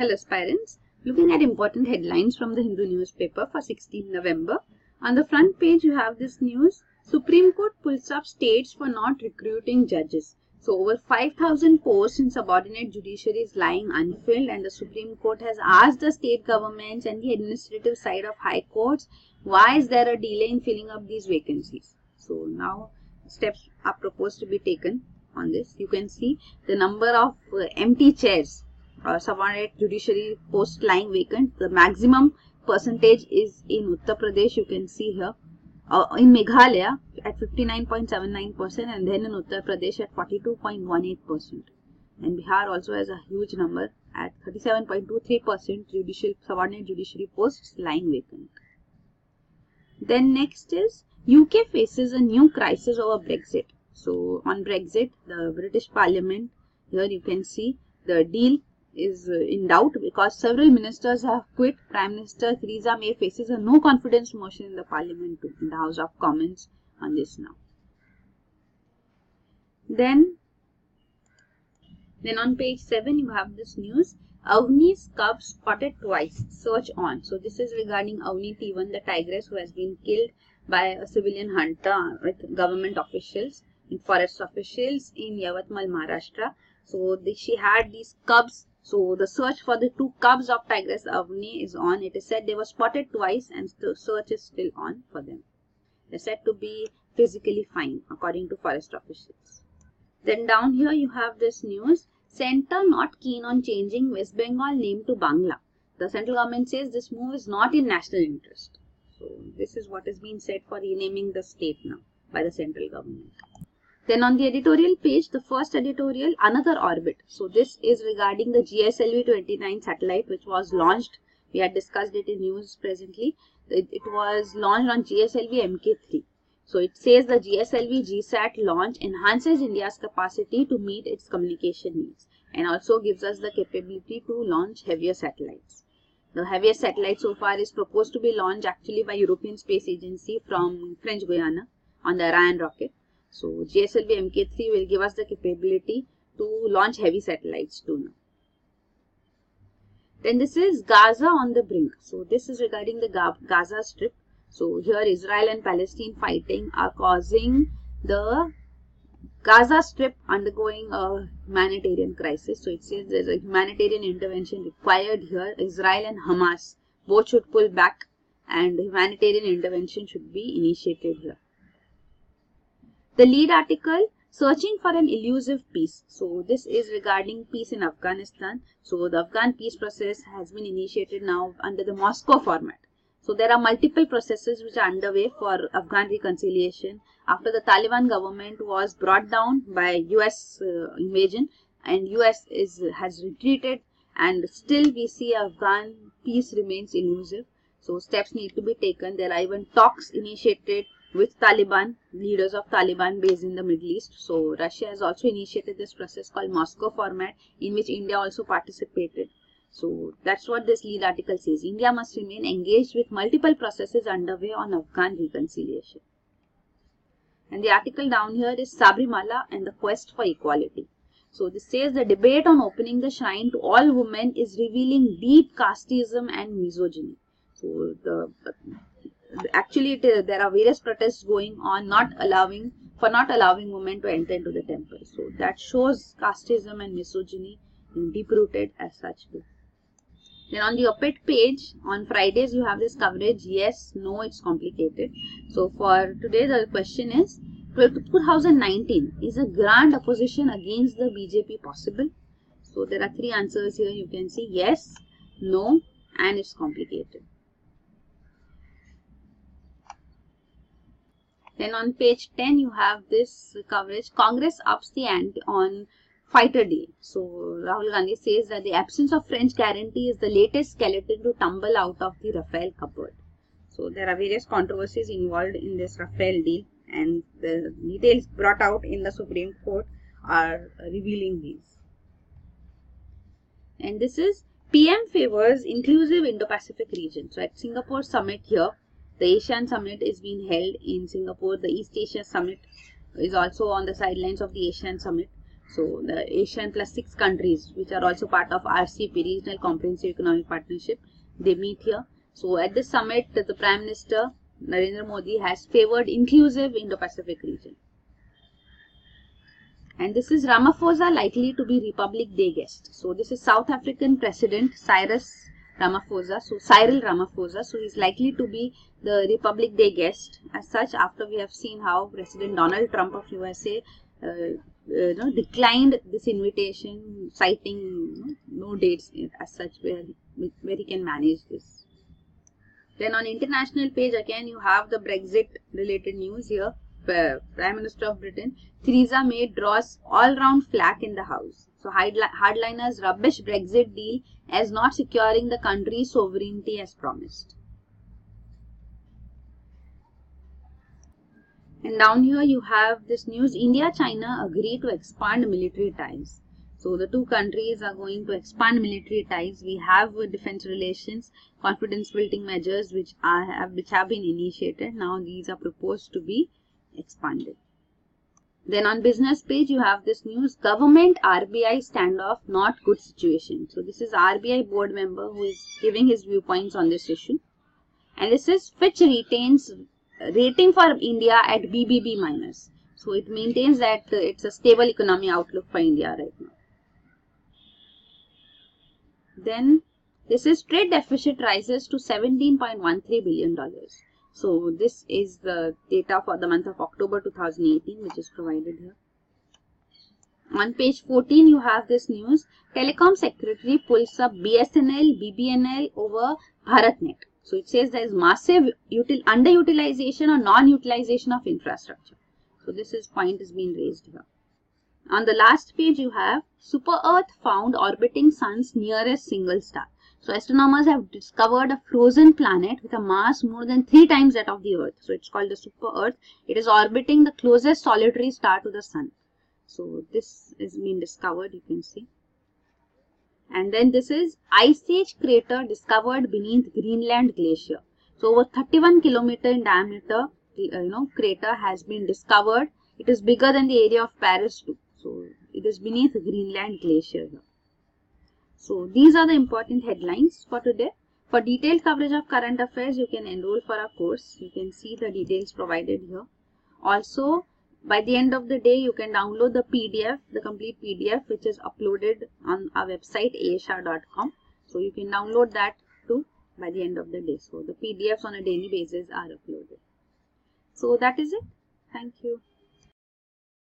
Hello aspirants, looking at important headlines from the Hindu newspaper for 16 November. On the front page you have this news, Supreme Court pulls up states for not recruiting judges. So over 5,000 posts in subordinate judiciary is lying unfilled, and the Supreme Court has asked the state governments and the administrative side of high courts, why is there a delay in filling up these vacancies? So now steps are proposed to be taken on this. You can see the number of empty chairs subordinate judiciary post lying vacant. The maximum percentage is in Uttar Pradesh, you can see here, in Meghalaya at 59.79%, and then in Uttar Pradesh at 42.18%. And Bihar also has a huge number at 37.23% subordinate judiciary posts lying vacant. Then next is UK faces a new crisis over Brexit. So on Brexit, the British Parliament, here you can see the deal is in doubt because several ministers have quit. Prime Minister Theresa May faces a no confidence motion in the Parliament too, in the House of Commons on this now. Then on page 7 you have this news, Avni's cubs spotted twice, search on. So this is regarding Avni T1, the tigress who has been killed by a civilian hunter with government officials, forest officials in Yavatmal, Maharashtra. So she had these cubs. So the search for the 2 cubs of tigress Avni is on. It is said they were spotted twice and the search is still on for them. They are said to be physically fine according to forest officials. Then down here you have this news, Centre not keen on changing West Bengal name to Bangla. The central government says this move is not in national interest. So this is what is being said for renaming the state now by the central government. Then on the editorial page, the first editorial, another orbit. So this is regarding the GSLV-29 satellite which was launched. We had discussed it in news presently. It was launched on GSLV Mk3. So it says the GSLV GSAT launch enhances India's capacity to meet its communication needs and also gives us the capability to launch heavier satellites. The heaviest satellite so far is proposed to be launched actually by European Space Agency from French Guiana on the Orion rocket. So GSLV Mk3 will give us the capability to launch heavy satellites too now. Then this is Gaza on the brink. So this is regarding the Gaza Strip. So here Israel and Palestine fighting are causing the Gaza Strip undergoing a humanitarian crisis. So it says there is a humanitarian intervention required here. Israel and Hamas both should pull back and humanitarian intervention should be initiated here. The lead article, searching for an elusive peace. So this is regarding peace in Afghanistan. So the Afghan peace process has been initiated now under the Moscow format. So there are multiple processes which are underway for Afghan reconciliation after the Taliban government was brought down by US invasion, and US has retreated, and still we see Afghan peace remains elusive. So steps need to be taken. There are even talks initiated with Taliban, leaders of Taliban based in the Middle East. So Russia has also initiated this process called Moscow format, in which India also participated. So that's what this lead article says. India must remain engaged with multiple processes underway on Afghan reconciliation. And the article down here is Sabrimala and the quest for equality. So this says the debate on opening the shrine to all women is revealing deep casteism and misogyny. So there are various protests going on not allowing women to enter into the temple. So that shows casteism and misogyny deep rooted as such too. Then on the op-ed page on Fridays you have this coverage, yes, no, it's complicated. So for today the question is, 2019, is a grand opposition against the BJP possible? So there are 3 answers here. You can see yes, no, and it's complicated. Then on page 10 you have this coverage, Congress ups the ante on fighter deal. So Rahul Gandhi says that the absence of French guarantee is the latest skeleton to tumble out of the Rafale cupboard. So there are various controversies involved in this Rafale deal, and the details brought out in the Supreme Court are revealing these. And this is PM favors inclusive Indo-Pacific region. So at Singapore summit here, the ASEAN summit is being held in Singapore. The East Asia summit is also on the sidelines of the ASEAN summit. So the Asian plus 6 countries which are also part of RCEP, Regional Comprehensive Economic Partnership, they meet here. So at this summit, the Prime Minister Narendra Modi has favored inclusive Indo-Pacific region. And this is Ramaphosa likely to be Republic Day guest. So this is South African President Cyril Ramaphosa. So he is likely to be the Republic Day guest. As such, after we have seen how President Donald Trump of USA declined this invitation, citing no dates as such where he can manage this. Then on international page again you have the Brexit related news here. Prime Minister of Britain Theresa May draws all-round flack in the House. So hardliners rubbish Brexit deal as not securing the country's sovereignty as promised. And down here you have this news, India-China agree to expand military ties. So the two countries are going to expand military ties. We have defense relations, confidence building measures which have been initiated. Now these are proposed to be expanded. Then on business page you have this news, government RBI standoff not good situation. So this is RBI board member who is giving his viewpoints on this issue. And this is Fitch retains rating for India at BBB minus. So it maintains that it's a stable economy outlook for India right now. Then this is trade deficit rises to $17.13 billion. So this is the data for the month of October 2018 which is provided here. On page 14 you have this news, Telecom Secretary pulls up BSNL, BBNL over BharatNet. So it says there is massive underutilization or non-utilization of infrastructure. So this point is being raised here. On the last page you have Super Earth found orbiting Sun's nearest single star. So astronomers have discovered a frozen planet with a mass more than 3 times that of the Earth. So it's called the Super Earth. It is orbiting the closest solitary star to the Sun. So this is being discovered, you can see. And then this is Ice Age crater discovered beneath Greenland glacier. So over 31 km in diameter, crater has been discovered. It is bigger than the area of Paris too. So it is beneath Greenland glacier here. So these are the important headlines for today. For detailed coverage of current affairs, you can enroll for our course. You can see the details provided here. Also, by the end of the day, you can download the PDF, the complete PDF, which is uploaded on our website asha.com. So you can download that too by the end of the day. So the PDFs on a daily basis are uploaded. So that is it. Thank you.